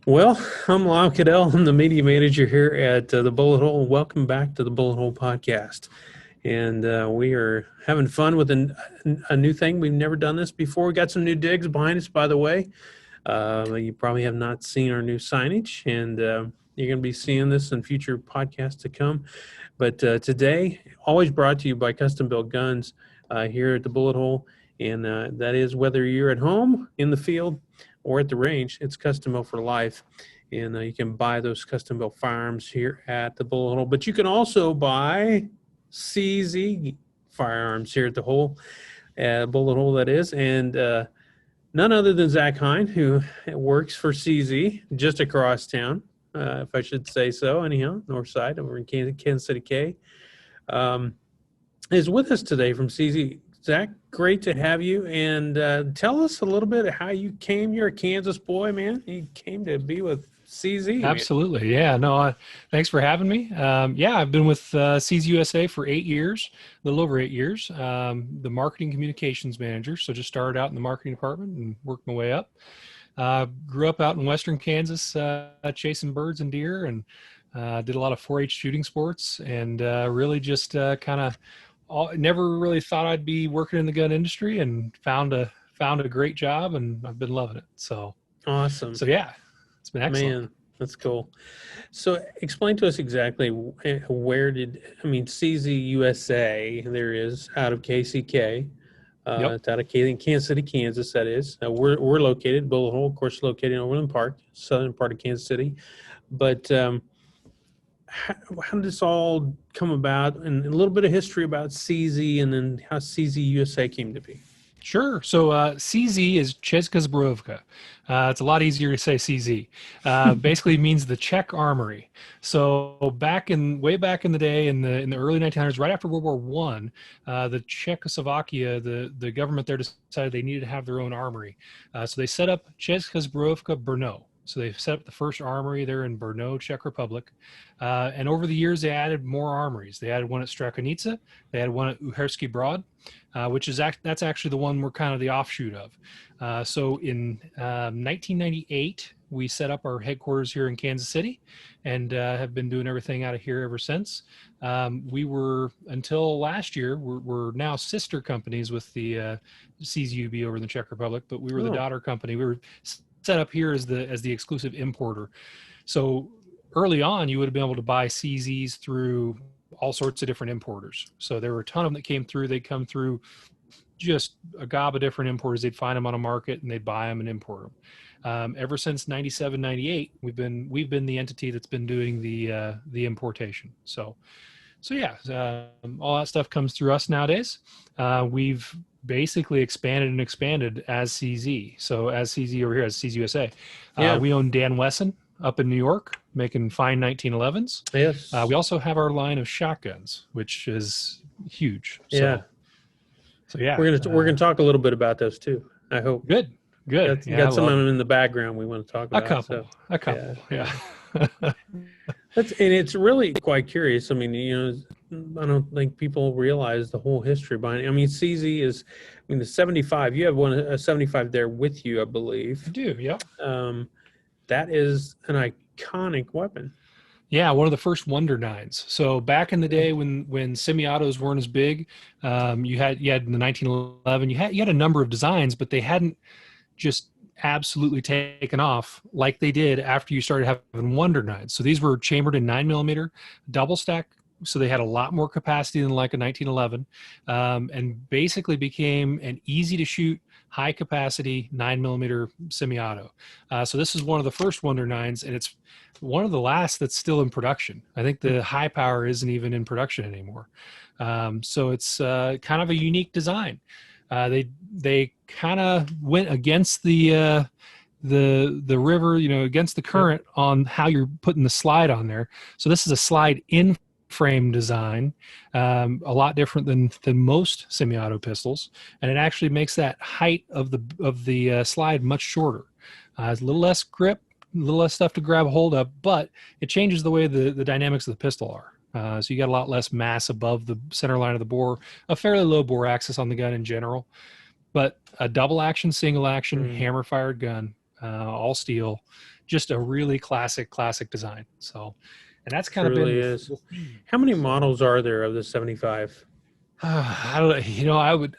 Well, I'm Lyle Cadell. I'm the media manager here at the Bullet Hole. Welcome back to the Bullet Hole podcast. And we are having fun with a new thing. We've never done this before. We got some new digs behind us, by the way. You probably have not seen our new signage, and you're going to be seeing this in future podcasts to come. But today, always brought to you by Custom Built Guns here at the Bullet Hole. And that is whether you're at home, in the field, or at the range, it's custom built for life. And you can buy those custom built firearms here at the Bullet Hole. But you can also buy CZ firearms here at the Bullet Hole, that is. And none other than Zach Hein, who works for CZ just across town, if I should say so, anyhow, north side over in Kansas City K, um, is with us today from CZ. Zach, great to have you. And tell us a little bit of how you came. You're a Kansas boy, man. You came to be with CZ, man. Absolutely. Yeah. No, thanks for having me. Yeah, I've been with C's USA for 8 years, a little over 8 years, the marketing communications manager. So just started out in the marketing department and worked my way up. Grew up out in Western Kansas, chasing birds and deer, and did a lot of 4-H shooting sports, and really just kind of never really thought I'd be working in the gun industry, and found a great job, and I've been loving it. So Awesome. so yeah, it's been excellent. Man, that's cool. So explain to us exactly CZ USA, there is out of KCK. Yep. It's out of Kansas City, Kansas, that is. We're located, Bullet Hole, of course, located in Overland Park, southern part of Kansas City. But how did this all come about, and a little bit of history about CZ, and then how CZ USA came to be? Sure. So CZ is Česká zbrojovka. It's a lot easier to say CZ. Basically means the Czech Armory. So way back in the day, in the early 1900s, right after World War One, the Czechoslovakia, the government there decided they needed to have their own armory. So they set up Česká zbrojovka Brno. So they set up the first armory there in Brno, Czech Republic. And over the years, they added more armories. They added one at Strakonica. They added one at Uherský Brod, that's actually the one we're kind of the offshoot of. So in 1998, we set up our headquarters here in Kansas City, and have been doing everything out of here ever since. We were, until last year, we're now sister companies with the CZUB over in the Czech Republic, but we were the daughter company. We were set up here as the exclusive importer. So early on, you would have been able to buy CZs through all sorts of different importers. So there were a ton of them that came through. They'd come through just a gob of different importers. They'd find them on a market and they'd buy them and import them. Ever since 97, 98, we've been the entity that's been doing the importation. So yeah, all that stuff comes through us nowadays. We've basically expanded as CZ. So as CZ over here, as CZ USA, we own Dan Wesson up in New York, making fine 1911s. Yes. We also have our line of shotguns, which is huge. Yeah. So yeah, we're gonna talk a little bit about those too, I hope. Good. Got some of them in the background we want to talk about. A couple. Yeah. And it's really quite curious. I mean, I don't think people realize the whole history behind it. I mean, CZ is, the 75. You have a 75 there with you, I believe. I do. Yeah. That is an iconic weapon. Yeah, one of the first Wonder Nines. So back in the day when semi-autos weren't as big, you had in the 1911, you had a number of designs, but they hadn't just absolutely taken off like they did after you started having Wonder Nines. So these were chambered in 9mm, double stack. So they had a lot more capacity than like a 1911, and basically became an easy to shoot, high capacity 9mm semi-auto. So this is one of the first Wonder Nines, and it's one of the last that's still in production. I think the high power isn't even in production anymore. So it's kind of a unique design. They kind of went against the river, against the current on how you're putting the slide on there. So this is a slide in frame design, a lot different than most semi-auto pistols, and it actually makes that height of the slide much shorter. It's a little less grip, a little less stuff to grab a hold of, but it changes the way the dynamics of the pistol are. So you got a lot less mass above the center line of the bore, a fairly low bore axis on the gun in general, but a double action, single action, hammer fired gun. all steel, just a really classic design. So, and that's kind of Truly been is. the theme. How many models are there of the 75? I don't,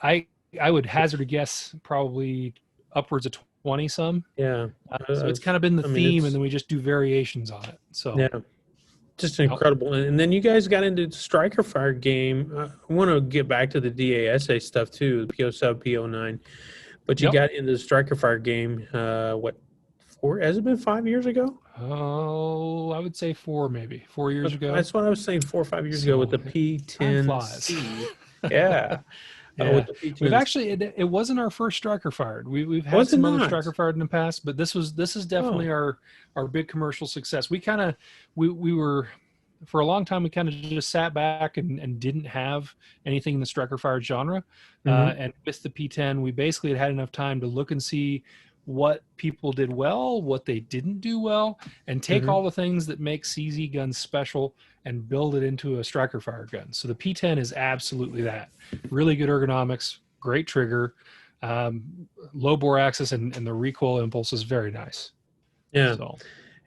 I would hazard a guess probably upwards of 20 some. Yeah. So it's kind of been the I mean, theme, and it's then we just do variations on it. So yeah, just yep. incredible. And then you guys got into the striker fire game. I want to get back to the DASA stuff too, the PO7, PO9. But you Yep. got into the striker fire game. What? Has it been 5 years ago? Oh, I would say 4 years ago. That's what I was saying 4 or 5 years ago with the Time flies. P10C. Yeah. Yeah, With the P10C. we've actually it wasn't our first striker fired. We've had Was it some other not? striker fired in the past, but this is definitely our big commercial success. We were for a long time we kind of just sat back and didn't have anything in the striker fired genre. And with the P10, we basically had enough time to look and see what people did well, what they didn't do well, and take all the things that make CZ guns special and build it into a striker fire gun. So the P10 is absolutely that. Really good ergonomics, great trigger, low bore axis, and the recoil impulse is very nice. Yeah. So.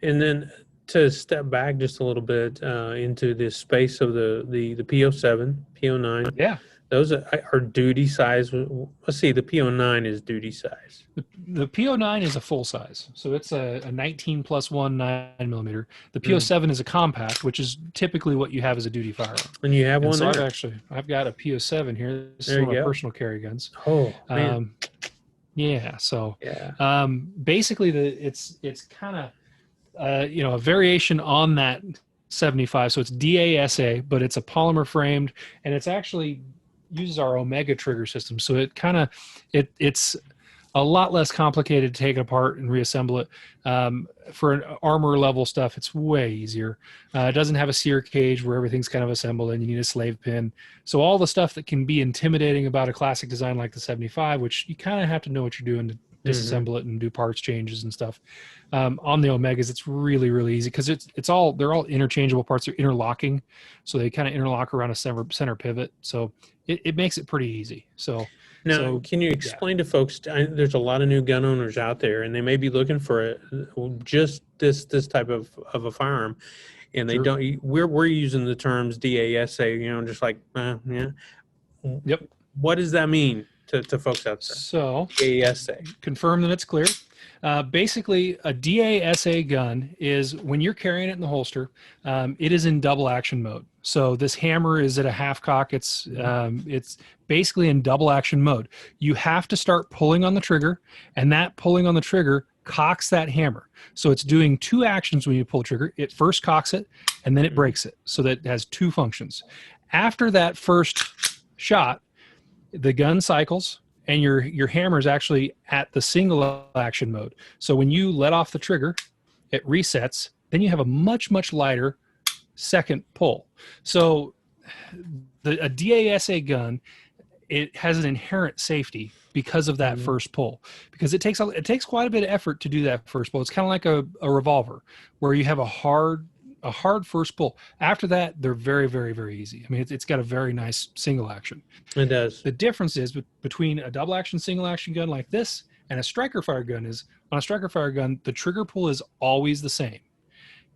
And then to step back just a little bit into the space of the PO7, PO9. Yeah. Those are duty size. Let's see, the PO9 is duty size. The PO9 is a full size. So it's a 19+1 9mm. The PO7 is a compact, which is typically what you have as a duty firearm. And you have one so there. I've got a PO7 here. This is There one you of my go. personal carry guns. Oh, man. Yeah. So yeah. basically it's kind of a variation on that 75. So it's DASA, but it's a polymer framed, and it's actually uses our Omega trigger system. So it kind of it's a lot less complicated to take it apart and reassemble it. For an armor level stuff, it's way easier. It doesn't have a sear cage where everything's kind of assembled and you need a slave pin. So all the stuff that can be intimidating about a classic design like the 75, which you kind of have to know what you're doing to disassemble it and do parts changes and stuff. On the Omegas, it's really, really easy because they're all interchangeable parts. They're interlocking. So they kind of interlock around a center pivot. So it makes it pretty easy. Now, can you explain to folks, there's a lot of new gun owners out there, and they may be looking for just this type of a firearm, and they don't. We're using the terms DASA, just like, yeah. Yep. What does that mean to folks out there? So DASA. Confirm that it's clear. Basically, a DASA gun is when you're carrying it in the holster, it is in double action mode. So this hammer is at a half cock. It's basically in double action mode. You have to start pulling on the trigger, and that pulling on the trigger cocks that hammer. So it's doing two actions when you pull the trigger. It first cocks it, and then it breaks it. So that it has two functions. After that first shot, the gun cycles, and your hammer is actually at the single action mode. So when you let off the trigger, it resets. Then you have a much, much lighter second pull. So a DASA gun, it has an inherent safety because of that first pull, because it takes quite a bit of effort to do that first pull. It's kind of like a revolver where you have a hard first pull. After that, they're very, very, very easy. I mean, it's got a very nice single action. It does. The difference is between a double action, single action gun like this and a striker fire gun is, on a striker fire gun, the trigger pull is always the same.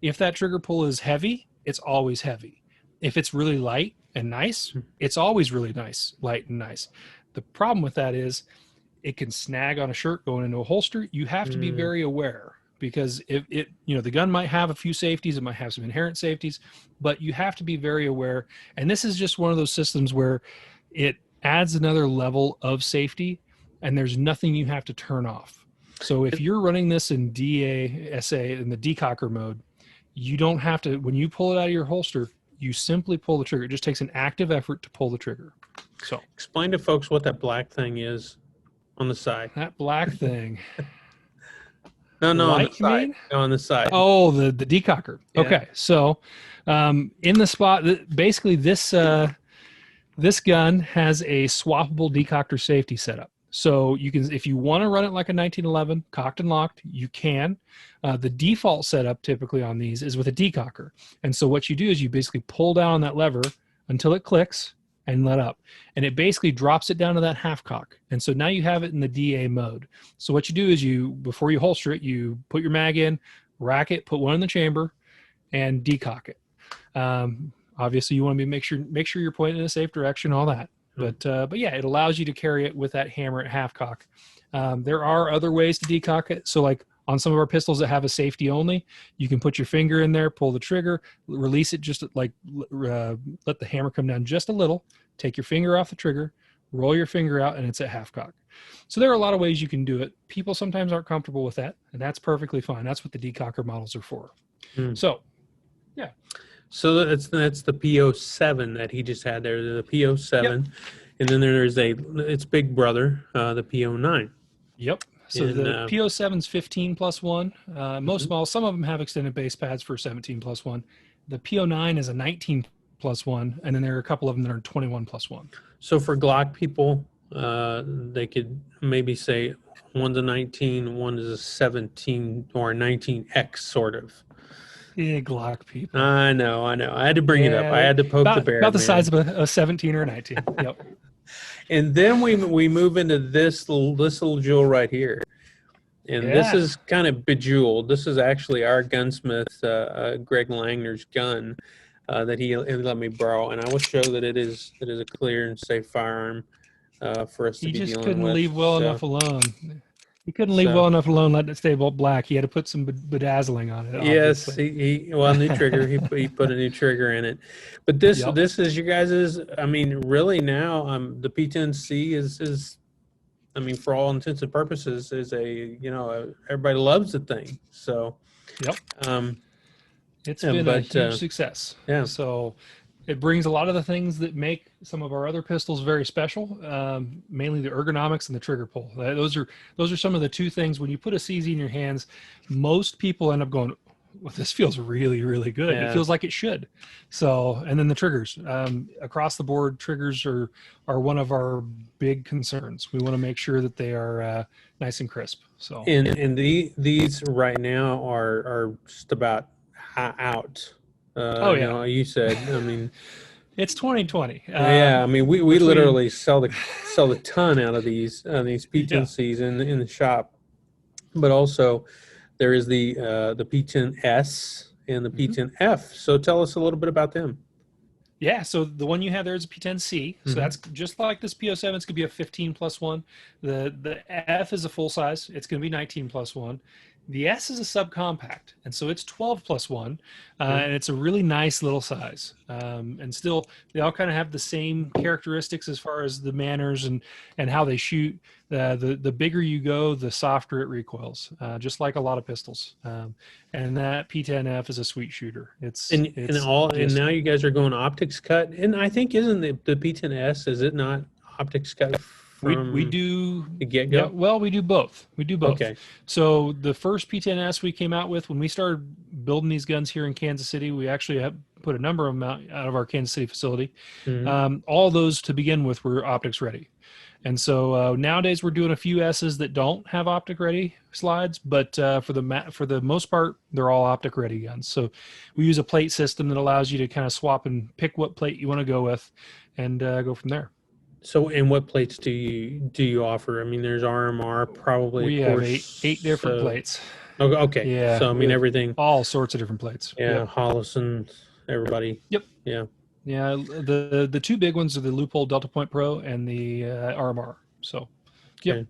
If that trigger pull is heavy, it's always heavy. If it's really light and nice, it's always really nice, light and nice. The problem with that is it can snag on a shirt going into a holster. You have to be very aware, because the gun might have a few safeties, it might have some inherent safeties, but you have to be very aware. And this is just one of those systems where it adds another level of safety, and there's nothing you have to turn off. So if you're running this in DASA in the decocker mode, you don't have to, when you pull it out of your holster, you simply pull the trigger. It just takes an active effort to pull the trigger. So explain to folks what that black thing is on the side. That black thing. No, Light, on the side. No, on the side. Oh, the decocker. Yeah. Okay, so in the spot, basically this gun has a swappable decocker safety setup. So you can, if you want to run it like a 1911, cocked and locked, you can. The default setup typically on these is with a decocker. And so what you do is you basically pull down on that lever until it clicks, and let up. And it basically drops it down to that half cock. And so now you have it in the DA mode. So what you do is before you holster it, you put your mag in, rack it, put one in the chamber, and decock it. Obviously, you want to make sure you're pointing in a safe direction, all that. But yeah, it allows you to carry it with that hammer at half cock. There are other ways to decock it. So like on some of our pistols that have a safety only, you can put your finger in there, pull the trigger, release it, just like let the hammer come down just a little, take your finger off the trigger, roll your finger out, and it's at half cock. So there are a lot of ways you can do it. People sometimes aren't comfortable with that, and that's perfectly fine. That's what the decocker models are for. So, yeah. So that's the PO7 that he just had there, the PO7, Yep. And then there's its big brother, the PO9. Yep. So the PO7's 15 plus 1. Most models, some of them have extended base pads for 17 plus 1. The PO9 is a 19 plus 1, and then there are a couple of them that are 21 plus 1. So for Glock people, they could maybe say one's a 19, one is a 17 or a 19X sort of. Yeah, Glock people. I know. I had to bring it up. I had to poke the bear. About the size of a 17 or a 19. Yep. And then we move into this little jewel right here. And this is kind of bejeweled. This is actually our gunsmith, Greg Langner's gun that he let me borrow. And I will show that it is a clear and safe firearm for us to be dealing with. He just couldn't leave well enough alone. He couldn't leave well enough alone, letting it stay black. He had to put some bedazzling on it. Yes, new trigger. He put a new trigger in it. But this is you guys'. I mean, really now, the P10C is. I mean, for all intents and purposes, is everybody loves the thing. So, it's been a huge success. Yeah. So it brings a lot of the things that make some of our other pistols very special, mainly the ergonomics and the trigger pull. Those are some of the two things. When you put a CZ in your hands, most people end up going, well, this feels really, really good. Yeah. It feels like it should. So, and then the triggers. Across the board, triggers are one of our big concerns. We want to make sure that they are nice and crisp. So, and these right now are just about out. You said. I mean, it's 2020. I mean, we literally sell the ton out of these P10Cs in the shop, but also there is the P10S and the P10F. So tell us a little bit about them. Yeah, so the one you have there is a P10C. So that's just like this PO7. It's going to be a 15 plus 1. The F is a full size. It's going to be 19 plus 1. The S is a subcompact, and so it's 12 plus 1, and it's a really nice little size. And still, they all kind of have the same characteristics as far as the manners and how they shoot. The bigger you go, the softer it recoils, just like a lot of pistols. And that P10F is a sweet shooter. And now you guys are going optics cut, and I think isn't the P10S, is it not optics cut? We do the get-go? Yeah, well, we do both. Okay. So the first P10S we came out with, when we started building these guns here in Kansas City, we actually have put a number of them out of our Kansas City facility. All those to begin with were optics ready. And so nowadays we're doing a few S's that don't have optic ready slides, but for the most part, they're all optic ready guns. So we use a plate system that allows you to kind of swap and pick what plate you want to go with and go from there. So, and what plates do you offer? I mean, there's RMR probably. We have eight different plates. Okay. Yeah. So I mean, everything. All sorts of different plates. Yeah. Hollison, everybody. Yep. Yeah. Yeah. The two big ones are the Loophole Delta Point Pro and the RMR. So. Yep. Okay.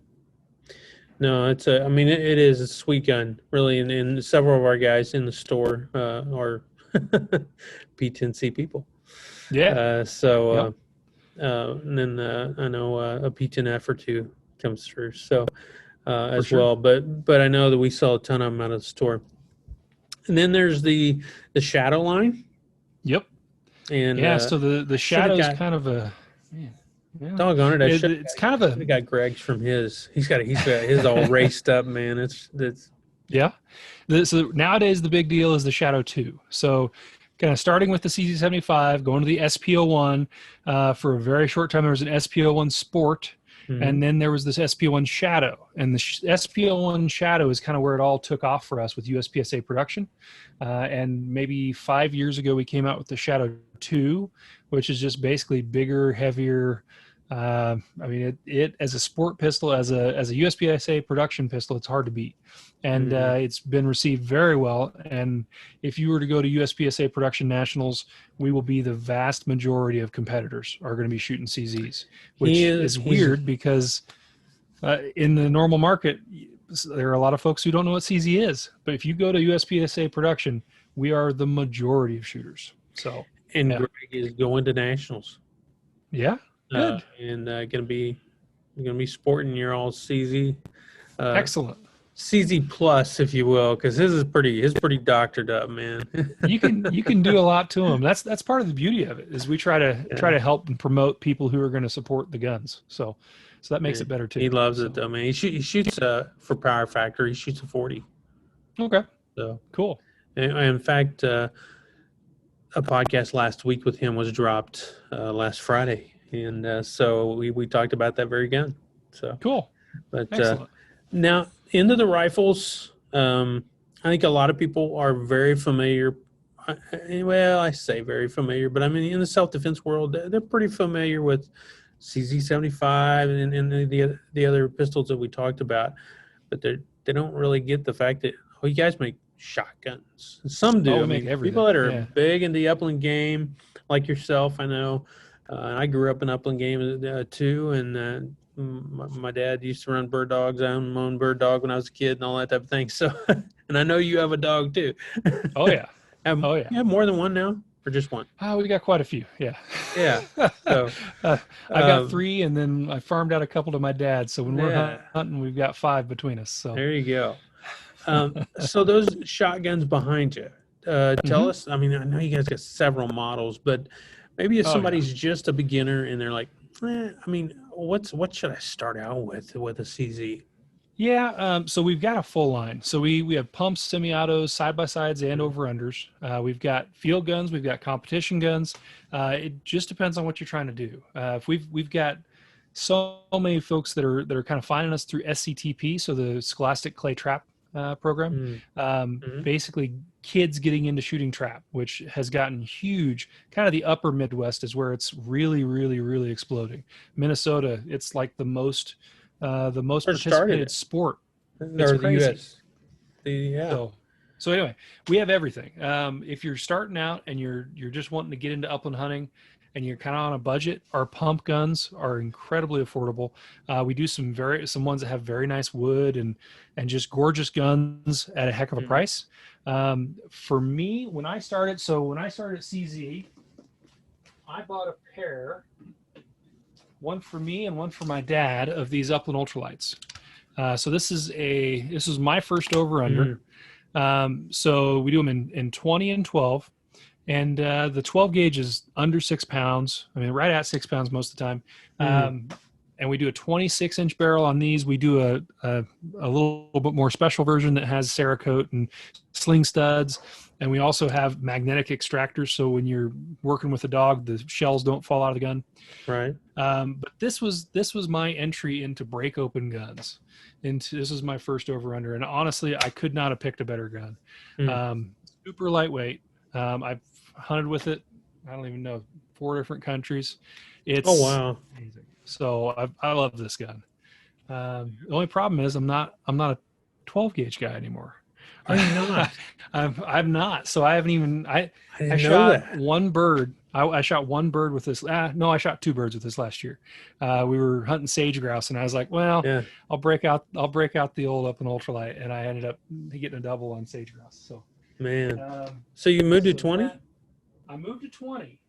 No, it is a sweet gun, really, and several of our guys in the store are P10C people. Yeah. And then I know a P10F or two comes through, so as sure. well. But I know that we sell a ton of them out of the store. And then there's the Shadow line. Yep. And so the Shadow is kind of a man. Yeah. Doggone it! It's kind of a. I got Greg's from his. He's got his all raced up, man. It's yeah. So nowadays the big deal is the Shadow 2. So kind of starting with the CZ75, going to the SPO1. For a very short time, there was an SPO1 Sport, And then there was this SPO1 Shadow, and the SPO1 Shadow is kind of where it all took off for us with USPSA production. And maybe 5 years ago, we came out with the Shadow 2, which is just basically bigger, heavier. I mean, it as a sport pistol, as a USPSA production pistol, it's hard to beat, and it's been received very well. And if you were to go to USPSA production nationals, we will be the vast majority of competitors are going to be shooting CZs, which is weird because in the normal market, there are a lot of folks who don't know what CZ is. But if you go to USPSA production, we are the majority of shooters. So, and Greg is going to nationals. Yeah. Good. And gonna be sporting your all CZ. Excellent. CZ plus, if you will, because his pretty doctored up, man. you can do a lot to them. That's part of the beauty of it, is we try to help and promote people who are going to support the guns. So that makes it better too. He loves it though, man. He shoots for Power Factor. He shoots a 40. Okay. So cool. And in fact, a podcast last week with him was dropped last Friday. And so we talked about that very gun. So cool. But now into the rifles, I think a lot of people are very familiar. Well, I say very familiar, but I mean in the self-defense world, they're pretty familiar with CZ75 and the other pistols that we talked about. But they don't really get the fact that you guys make shotguns. Some do. I mean, people that are big in the upland game, like yourself, I know. I grew up in upland game too, and my dad used to run bird dogs. I owned my own bird dog when I was a kid and all that type of thing. So, and I know you have a dog too. Oh yeah. You have more than one now, or just one? Oh, we got quite a few. Yeah. Yeah. So I got 3, and then I farmed out a couple to my dad. So when we're hunting, we've got 5 between us. So there you go. So those shotguns behind you, tell us. I mean, I know you guys got several models, but maybe if somebody's just a beginner and they're like, I mean, what should I start out with a CZ? Yeah, so we've got a full line. So we have pumps, semi-autos, side-by-sides, and over-unders. We've got field guns. We've got competition guns. It just depends on what you're trying to do. If we've got so many folks that are kind of finding us through SCTP, so the Scholastic Clay Trap program. Basically, kids getting into shooting trap, which has gotten huge. Kind of the upper Midwest is where it's really, really, really exploding. Minnesota, it's like the most participated sport. It's crazy. So anyway, we have everything. If you're starting out and you're just wanting to get into upland hunting and you're kind of on a budget, our pump guns are incredibly affordable. We do some ones that have very nice wood and just gorgeous guns at a heck of a price. For me, when I started CZ, I bought a pair, one for me and one for my dad, of these Upland Ultralights. So this is my first over under. So we do them in 20 and 12. And the 12 gauge is under 6 pounds. I mean, right at 6 pounds most of the time. And we do a 26-inch barrel on these. We do a little bit more special version that has Cerakote and sling studs. And we also have magnetic extractors. So when you're working with a dog, the shells don't fall out of the gun. Right. But this was my entry into break open guns. This was my first over under. And honestly, I could not have picked a better gun. Super lightweight. I've hunted with it, I don't even know, 4 different countries. It's amazing. So I love this gun. The only problem is I'm not a 12 gauge guy anymore. Are you not? I'm not. So I haven't even. I shot one bird. I shot one bird with this. No, I shot 2 birds with this last year. We were hunting sage grouse, and I was like, well, I'll break out the old Upland Ultralight, and I ended up getting a double on sage grouse. So. Man. So you moved to 20? I moved to 20.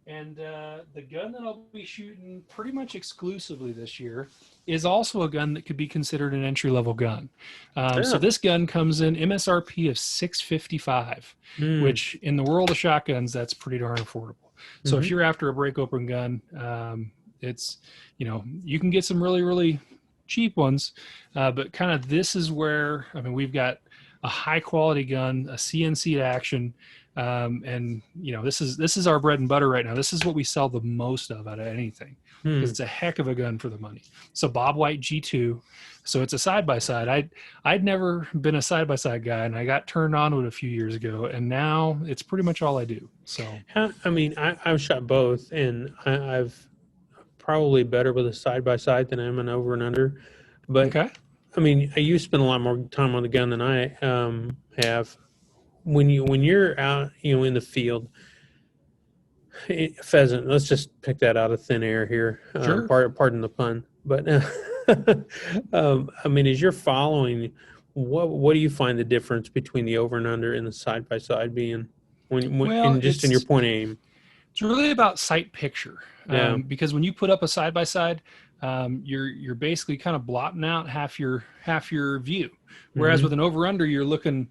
And the gun that I'll be shooting pretty much exclusively this year is also a gun that could be considered an entry-level gun. So this gun comes in MSRP of $655, which in the world of shotguns, that's pretty darn affordable. So if you're after a break-open gun, it's, you can get some really, really cheap ones. But kind of this is where, I mean, we've got a high quality gun, a CNC action. And this is our bread and butter right now. This is what we sell the most of out of anything, because it's a heck of a gun for the money. So Bob White G2. So it's a side-by-side. I'd never been a side-by-side guy, and I got turned on to it a few years ago, and now it's pretty much all I do. So I mean, I've shot both, and I've probably better with a side-by-side than I am an over and under. But okay. I mean, you spend a lot more time on the gun than I have. When you're out, in the field, pheasant. Let's just pick that out of thin air here. Sure. Pardon the pun, but I mean, as you're following, what do you find the difference between the over and under and the side by side being Well, in your point aim? It's really about sight picture, Yeah. because when you put up a side by side, you're basically kind of blotting out half your view. Whereas with an over under, you're looking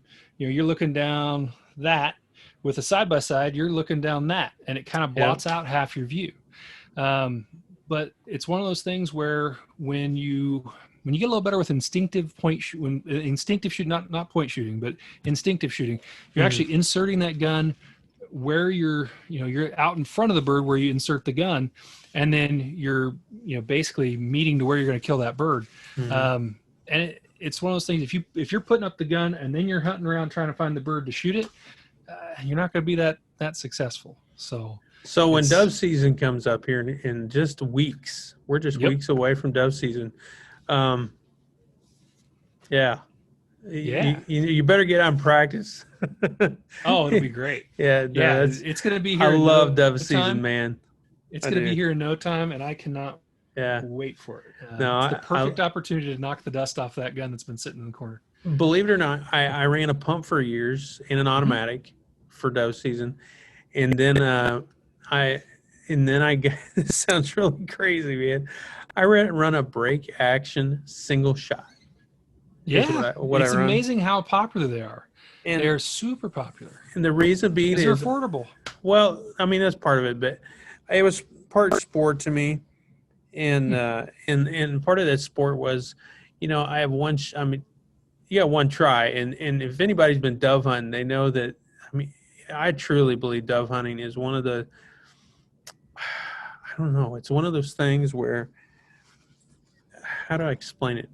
down that. With a side by side, you're looking down that, and it kind of blots out half your view. But it's one of those things where when you get a little better with instinctive instinctive shooting, not point shooting, but instinctive shooting, you're actually inserting that gun where you're out in front of the bird where you insert the gun, and then you're basically meeting to where you're going to kill that bird. And it's one of those things, if you're putting up the gun and then you're hunting around trying to find the bird to shoot it, you're not going to be that successful. So when dove season comes up here in just weeks, we're just weeks away from dove season. You better get on practice. Oh, it'll be great. It's going to be here. I love dove season, man. It's going to be here in no time, and I cannot wait for it. It's the perfect opportunity to knock the dust off that gun that's been sitting in the corner. Believe it or not, I ran a pump for years in an automatic for dove season, and then I this sounds really crazy, man. I run a break action single shot. Yeah, it's amazing how popular they are. And they're super popular. And the reason being is they're affordable. Well, I mean, that's part of it, but it was part sport to me, and part of that sport was, I have one. You got one try, and if anybody's been dove hunting, they know that. I mean, I truly believe dove hunting is one of the. I don't know. It's one of those things where. How do I explain it?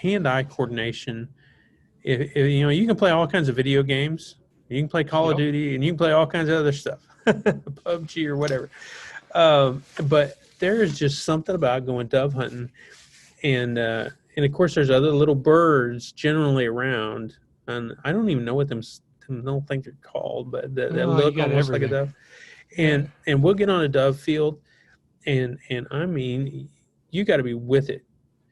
Hand-eye coordination. If you can play all kinds of video games. You can play Call of Duty, and you can play all kinds of other stuff, PUBG or whatever. But there is just something about going dove hunting, and of course there's other little birds generally around, and I don't even know what I don't think they're called, but that look almost like a dove. And we'll get on a dove field, and I mean, you got to be with it.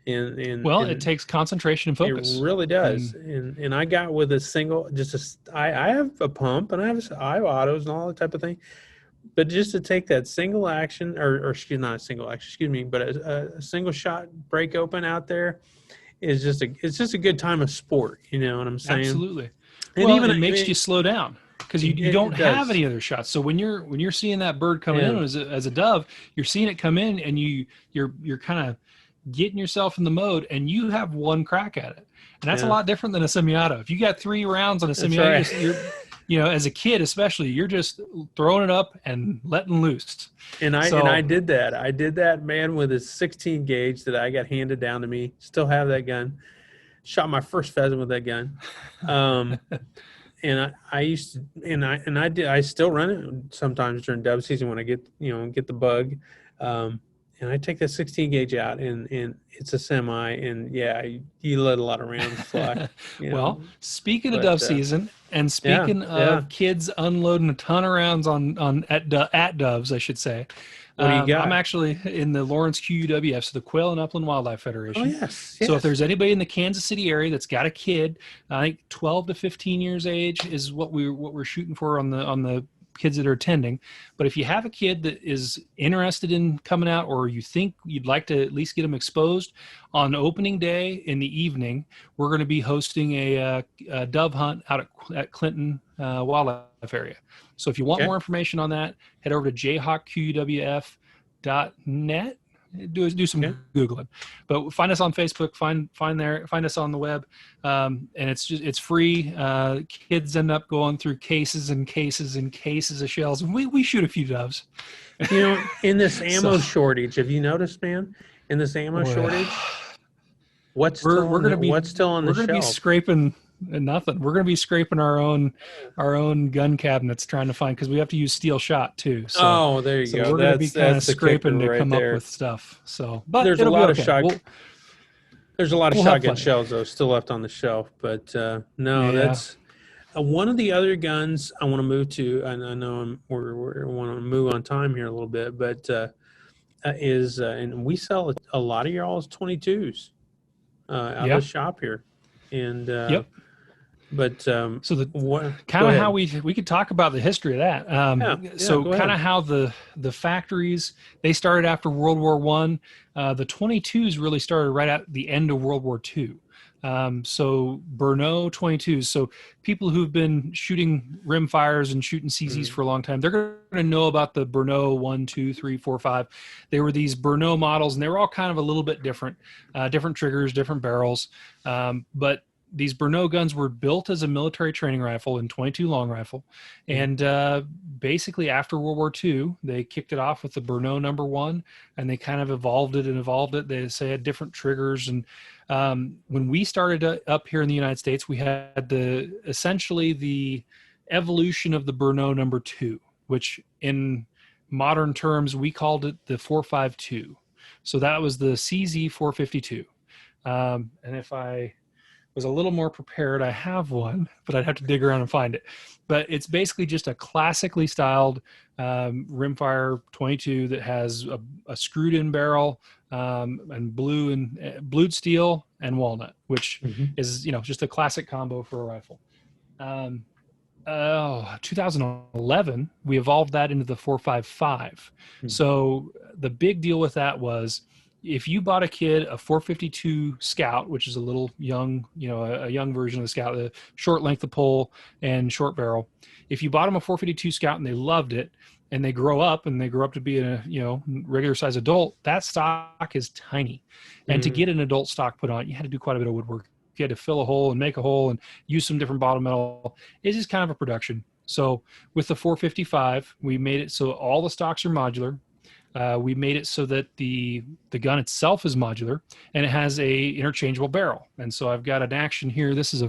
And it takes concentration and focus. It really does. And I got with a single, I have a pump and I have autos and all that type of thing. But just to take that single action, or not a single action, excuse me, but a single shot break open out there is it's just a good time of sport. You know what I'm saying? Absolutely. And even it makes you slow down, because you don't have any other shots. So when you're seeing that bird come in as a dove, you're seeing it come in, and you're kind of getting yourself in the mode, and you have one crack at it, and that's a lot different than a semi-auto. If you got 3 rounds on a semi-auto, you're as a kid especially, you're just throwing it up and letting loose. And I did that, man, with a 16 gauge that I got handed down to me. Still have that gun. Shot my first pheasant with that gun. And I used to, and I still run it sometimes during dove season when I get the bug. And I take that 16 gauge out, and it's a semi, and you let a lot of rounds fly. Well, speaking of dove season, and speaking of kids unloading a ton of rounds at doves, I should say. What do you got? I'm actually in the Lawrence QUWF, so the Quail and Upland Wildlife Federation. Oh, yes. So if there's anybody in the Kansas City area that's got a kid, I think 12 to 15 years age is what we're shooting for on the kids that are attending. But if you have a kid that is interested in coming out, or you think you'd like to at least get them exposed, on opening day in the evening, we're going to be hosting a dove hunt out at Clinton Wildlife Area. So if you want more information on that, head over to jayhawkqwf.net. do some Okay. Googling. But find us on Facebook, find us on the web, and it's free. Kids end up going through cases and cases and cases of shells, and we shoot a few doves. You know, in this So ammo shortage, have you noticed, man? In this ammo shortage, we're gonna be what's still on the shelf? scraping nothing. We're gonna be scraping our own gun cabinets trying to find, because we have to use steel shot too. So Oh, there you go. we're gonna be kind of That's the kicker scraping to right come up there. with stuff. So, but There's a it'll be lot of okay. there's a lot of We'll have shotgun plenty. shells though still left on the shelf, but no, Yeah. that's one of the other guns I want to move to. And I know we want to move on time here a little bit, but and we sell a lot of y'all's 22s out of Yeah. the shop here, and Yep. but So the what? kind Go of how ahead. we could talk about the history of that. Yeah, So go kind of ahead. how the factories, they started after World War One. The 22s really started right at the end of World War Two. So Bernot 22s. So people who've been shooting rim fires and shooting CZs for a long time, they're going to know about the Bernot 1, 2, 3, 4, 5. They were these Bernot models, and they were all kind of a little bit different, different triggers, different barrels. But these Bernot guns were built as a military training rifle and 22 long rifle. And basically after World War II, they kicked it off with the Bernot number 1, and they kind of evolved it. They had different triggers. And when we started up here in the United States, we had essentially the evolution of the Bernot number 2, which in modern terms, we called it the 452. So that was the CZ 452. And if I was a little more prepared, I have one, but I'd have to dig around and find it. But it's basically just a classically styled rimfire 22 that has a screwed in barrel, and blued steel and walnut, which is, just a classic combo for a rifle. 2011, we evolved that into the 455. So the big deal with that was, if you bought a kid a 452 Scout, which is a little young, a young version of the Scout, the short length of pull and short barrel. If you bought them a 452 Scout and they loved it, and they grow up to be a regular size adult, that stock is tiny. And to get an adult stock put on it, you had to do quite a bit of woodwork. You had to fill a hole and make a hole and use some different bottom metal. It's just kind of a production. So with the 455, we made it so all the stocks are modular. We made it so that the gun itself is modular, and it has a interchangeable barrel. And so I've got an action here. This is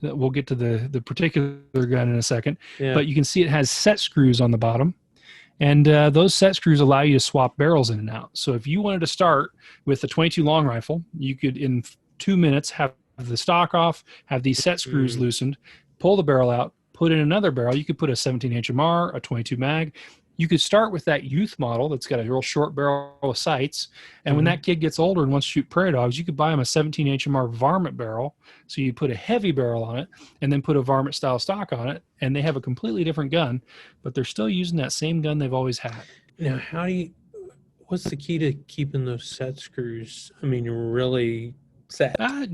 we'll get to the particular gun in a second, but you can see it has set screws on the bottom. And those set screws allow you to swap barrels in and out. So if you wanted to start with a 22 long rifle, you could in 2 minutes have the stock off, have these set screws loosened, pull the barrel out, put in another barrel. You could put a 17 HMR, a 22 mag. You could start with that youth model that's got a real short barrel with sights. And when that kid gets older and wants to shoot prairie dogs, you could buy him a 17 HMR varmint barrel. So you put a heavy barrel on it and then put a varmint style stock on it, and they have a completely different gun, but they're still using that same gun they've always had. Now, what's the key to keeping those set screws? I mean, really set. Without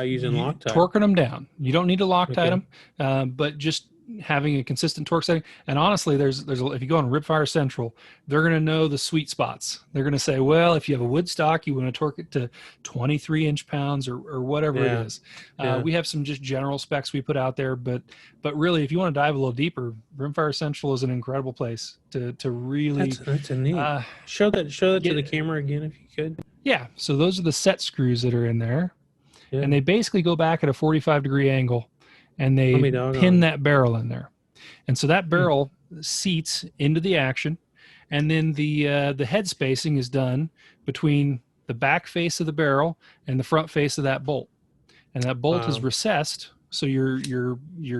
using Loctite. Torquing them down. You don't need to Loctite them, but just having a consistent torque setting. And honestly, there's if you go on Ripfire Central, they're going to know the sweet spots. They're going to say, well, if you have a wood stock, you want to torque it to 23 inch-pounds or whatever it is. We have some just general specs we put out there, but really, if you want to dive a little deeper, Rimfire Central is an incredible place to really. That's a neat. Show that to the camera again, if you could. Yeah. So those are the set screws that are in there, and they basically go back at a 45-degree angle, and they pin that barrel in there. And so that barrel seats into the action, and then the head spacing is done between the back face of the barrel and the front face of that bolt. And that bolt is recessed, so your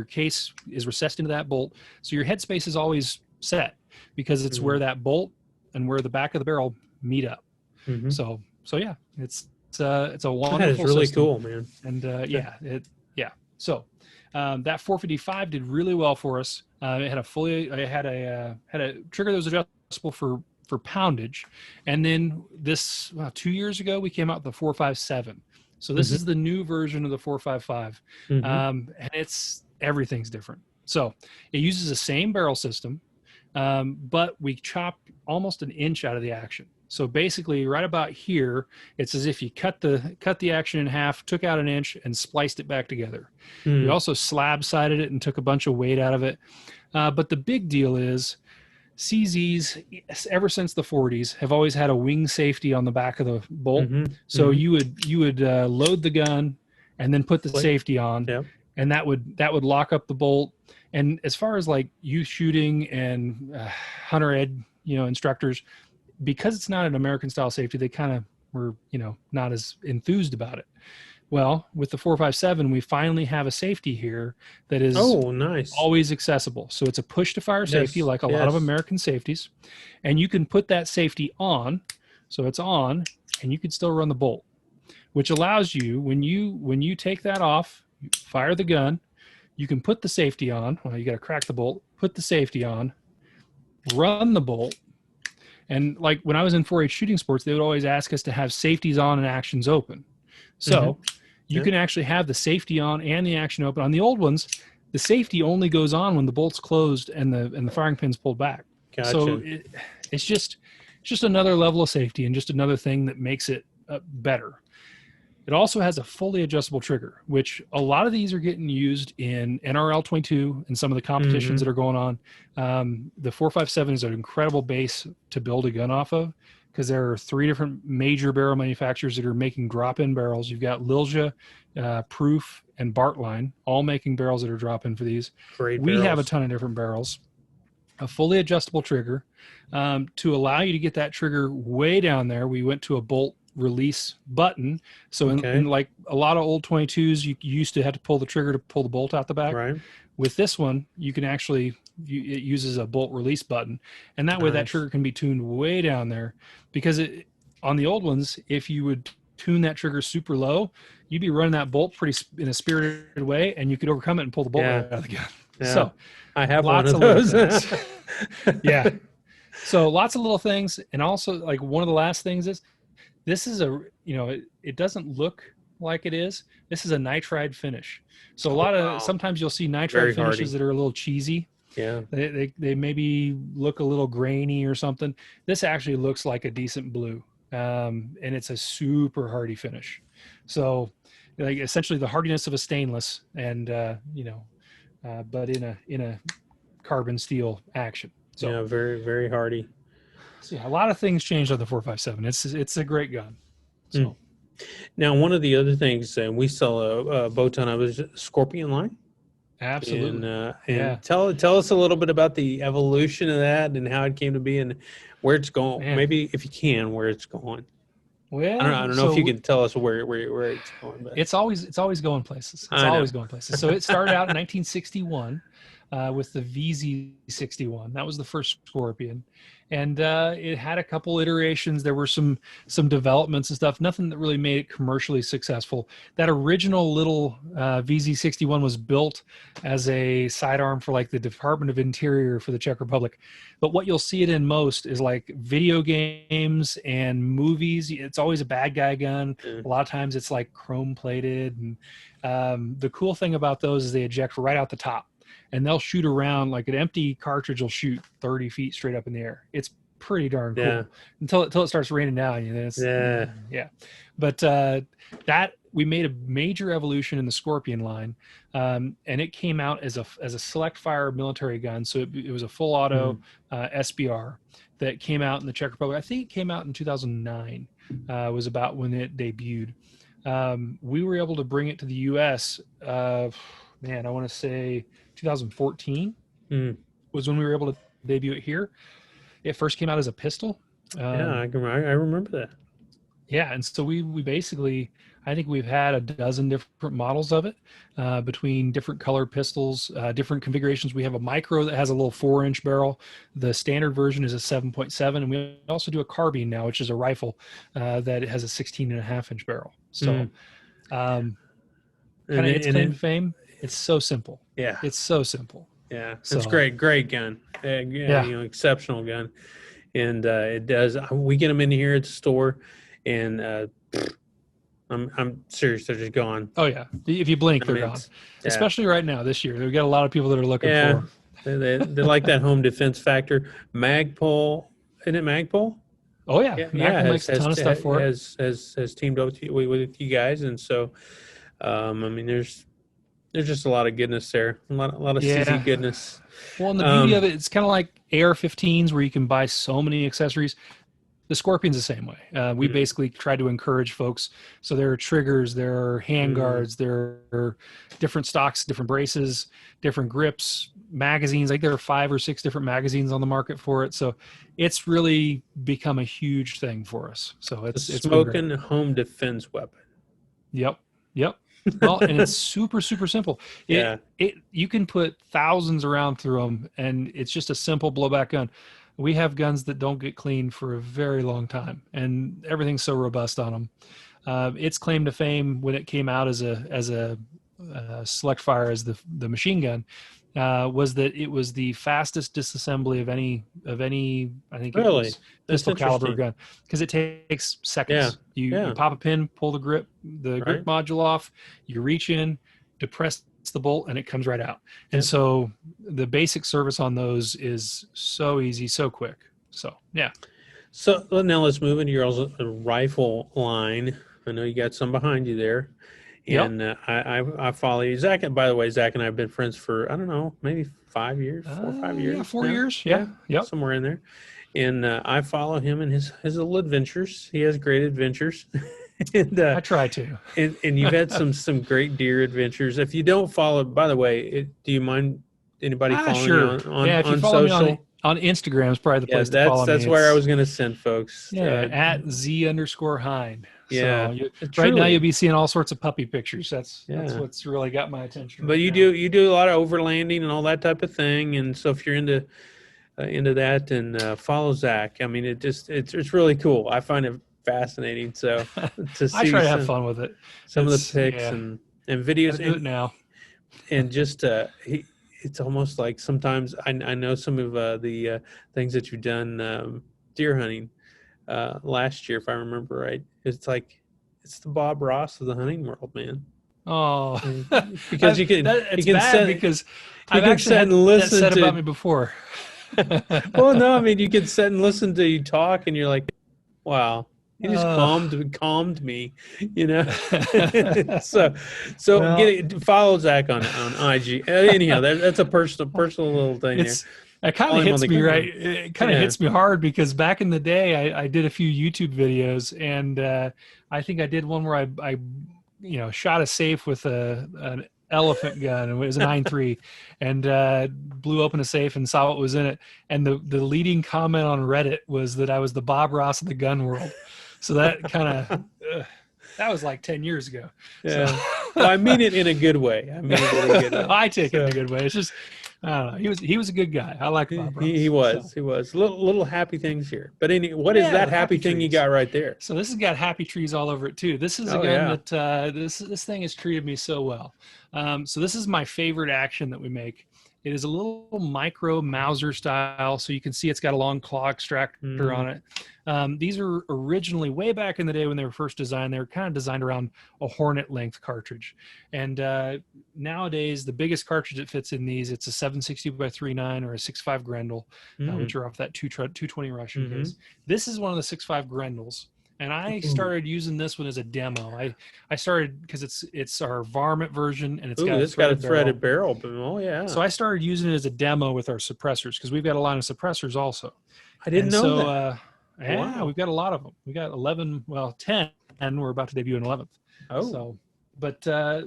case is recessed into that bolt. So your head space is always set, because it's where that bolt and where the back of the barrel meet up. So yeah, it's a wonderful That is really system. Cool, man. And So that 455 did really well for us. It had a trigger that was adjustable for poundage. And then 2 years ago, we came out with the 457. So this is the new version of the 455. And everything's different. So it uses the same barrel system, but we chopped almost an inch out of the action. So basically, right about here, it's as if you cut the action in half, took out an inch, and spliced it back together. We Hmm. also slab sided it and took a bunch of weight out of it. But the big deal is CZs, ever since the 40s, have always had a wing safety on the back of the bolt. Mm-hmm. So Mm-hmm. you would load the gun and then put the Click. safety on, Yep. and that would lock up the bolt. And as far as like youth shooting and hunter ed, instructors, because it's not an American style safety, they kind of were, not as enthused about it. Well, with the 457, we finally have a safety here that is Oh, nice. always accessible. So it's a push to fire safety, Yes. like a lot of Yes. American safeties, and you can put that safety on. So it's on, and you can still run the bolt, which allows you, when you take that off, you fire the gun, you can put the safety on. Well, you got to crack the bolt, put the safety on, run the bolt. And like when I was in 4-H shooting sports, they would always ask us to have safeties on and actions open. So you can actually have the safety on and the action open. On the old ones, the safety only goes on when the bolt's closed and the firing pin's pulled back. Gotcha. So it's just another level of safety and just another thing that makes it better. It also has a fully adjustable trigger, which a lot of these are getting used in NRL 22 and some of the competitions that are going on. The 457 is an incredible base to build a gun off of, because there are 3 different major barrel manufacturers that are making drop-in barrels. You've got Lilja, Proof, and Bartline, all making barrels that are drop-in for these. Great We have a barrels. ton of different barrels. A fully adjustable trigger. To allow you to get that trigger way down there, we went to a bolt release button. So in like a lot of old 22s, you used to have to pull the trigger to pull the bolt out the back. Right. With this one, you can actually, it uses a bolt release button, and that way that trigger can be tuned way down there. Because on the old ones, if you would tune that trigger super low, you'd be running that bolt pretty in a spirited way, and you could overcome it and pull the bolt right out of the gun. Yeah. So I have lots one of of those. yeah. So lots of little things. And also, like, one of the last things is, this is it doesn't look like it is. This is a nitride finish. So sometimes you'll see nitride Very finishes hardy. that are a little cheesy. Yeah. They maybe look a little grainy or something. This actually looks like a decent blue. And it's a super hardy finish. So like essentially the hardiness of a stainless, and but in a carbon steel action. So yeah, very, very hardy. So yeah, a lot of things changed on the 457. It's a great gun. So Now, one of the other things, and we sell a bow ton of, is Scorpion line. absolutely. And tell us a little bit about the evolution of that and how it came to be and where it's going. Man. Maybe if you can, where it's going. Well, I don't know if you can tell us where it's going. But it's always going places. It's always going places. So it started out in 1961 with the VZ61. That was the first Scorpion, and it had a couple iterations. There were some developments and stuff. Nothing that really made it commercially successful. That original little VZ61 was built as a sidearm for like the Department of Interior for the Czech Republic. But what you'll see it in most is like video games and movies. It's always a bad guy gun. A lot of times it's like chrome plated. And the cool thing about those is they eject right out the top. And they'll shoot around, like an empty cartridge will shoot 30 feet straight up in the air. It's pretty darn cool until it starts raining down. Yeah. But that we made a major evolution in the Scorpion line, and it came out as a select fire military gun. So it was a full auto SBR that came out in the Czech Republic. I think it came out in 2009. Was about when it debuted. We were able to bring it to the U.S. I want to say 2014 was when we were able to debut it here. It first came out as a pistol. I remember that. Yeah, and so we basically, I think we've had a dozen different models of it, between different colored pistols, different configurations. We have a micro that has a little 4-inch barrel. The standard version is a 7.7, and we also do a carbine now, which is a rifle that has a 16.5-inch barrel. So kind of its claim to fame, it's so simple. Yeah. It's so simple. Yeah. So, it's great gun. Exceptional gun. And it does. We get them in here at the store, and I'm serious. They're just gone. Oh yeah. If you blink, they're gone. Especially right now this year. We've got a lot of people that are looking for them. They like that home defense factor. Magpul, isn't it Magpul? Oh yeah, Yeah, yeah, Mackerel makes a ton of stuff for it. has teamed up with you guys, and so I mean, there's just a lot of goodness there, a lot of CZ Yeah. goodness. Well, and the beauty of Um, it, it's kind of like AR-15s where you can buy so many accessories. The Scorpion's the same way. We mm, basically try to encourage folks. So there are triggers, there are hand mm, guards, there are different stocks, different braces, different grips, magazines. Like there are 5 or 6 different magazines on the market for it. So it's really become a huge thing for us. So the it's been great. smoking home defense weapon. Yep. Yep. Well, and it's super, super simple. Yeah, It you can put thousands around through them, and it's just a simple blowback gun. We have guns that don't get cleaned for a very long time, and everything's so robust on them. Its claim to fame when it came out as a select fire as the machine gun was that it was the fastest disassembly of any I think it really, was that's pistol caliber interesting. gun because it takes Yeah, seconds. You yeah, pop a pin, pull the grip right. module off, you reach in, depress the bolt, and it comes right out. And Yeah. so the basic service on those is so easy, so quick. So yeah. So now let's move into your rifle line. I know you got some behind you there, Yep. and I follow you, Zach. And by the way, Zach and I have been friends for I don't know, maybe 5 years, 4 or 5 Yeah, years four now. years. Yeah. Yeah, Yep. somewhere in there. And I follow him in his little adventures. He has great adventures, and I try to. and you've had some great deer adventures. If you don't follow, by the way, do you mind anybody following you Sure. on Yeah, if you on follow me on social? Instagram is probably the Yeah, place to follow me. that's where I It's was going to send folks. yeah, at Z_Hein. Yeah, So right now you'll truly. be seeing all sorts of puppy pictures. That's Yeah. what's really got my attention But right now. you do a lot of overlanding and all that type of thing, and so if you're into that, and follow Zach. I mean, it's really cool. I find it fascinating. So to I see try to have fun with it. some of the It's pics yeah, and got videos to do it now. and just it's almost like sometimes I know some of the things that you've done deer hunting last year, if I remember right. It's like it's the Bob Ross of the hunting world, man. Oh, Because you it's can bad set because you I've can actually sit had and that listen said about to me before. well, no, I mean you can sit and listen to you talk, and you're like, wow, he just Uh, calmed me, you know. so well, follow Zach on IG. Anyhow, that's a personal little thing there. it's it kind Follow of him on hits the me ground. right. It kind of Yeah. hits me hard because back in the day, I did a few YouTube videos, and I think I did one where I shot a safe with an elephant gun, and it was a 9.3, and blew open a safe and saw what was in it. And the leading comment on Reddit was that I was the Bob Ross of the gun world. So that kind of that was like 10 years ago. So Yeah. Well, I mean it in a good way. I mean it in a good way. I take it in a So good way. It's just I don't know. He was a good guy. I like Bob he Ross. So was little happy things here. But what is yeah, that the happy happy thing you trees. got right there? So this has got happy trees all over it too. This is a Oh gun yeah. that this thing has treated me so well. So this is my favorite action that we make. It is a little micro Mauser style, so you can see it's got a long claw extractor Mm, on it. These are originally way back in the day when they were first designed. They were kind of designed around a Hornet length cartridge, and nowadays the biggest cartridge that fits in these, it's a 760 by 39 or a 6.5 Grendel, mm, which are off that 220 Russian mm-hmm. case. This is one of the 6.5 Grendels, and I Ooh. started using this one as a demo. I started because it's our varmint version, and it's Ooh, got a this got a threaded barrel. threaded barrel. But oh yeah. So I started using it as a demo with our suppressors because we've got a line of suppressors also. I didn't And know so, that. yeah, Wow. we've got a lot of them. We got 11, well, 10, and we're about to debut an 11th. Oh. So, but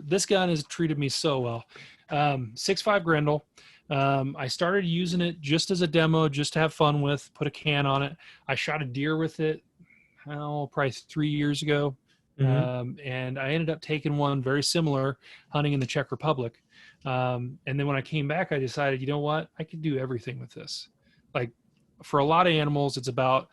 this gun has treated me so well. 6.5 Grendel. I started using it just as a demo, just to have fun with, put a can on it. I shot a deer with it, probably 3 years ago. Mm-hmm. And I ended up taking one very similar hunting in the Czech Republic. And then when I came back, I decided, you know what? I could do everything with this. Like for a lot of animals, it's about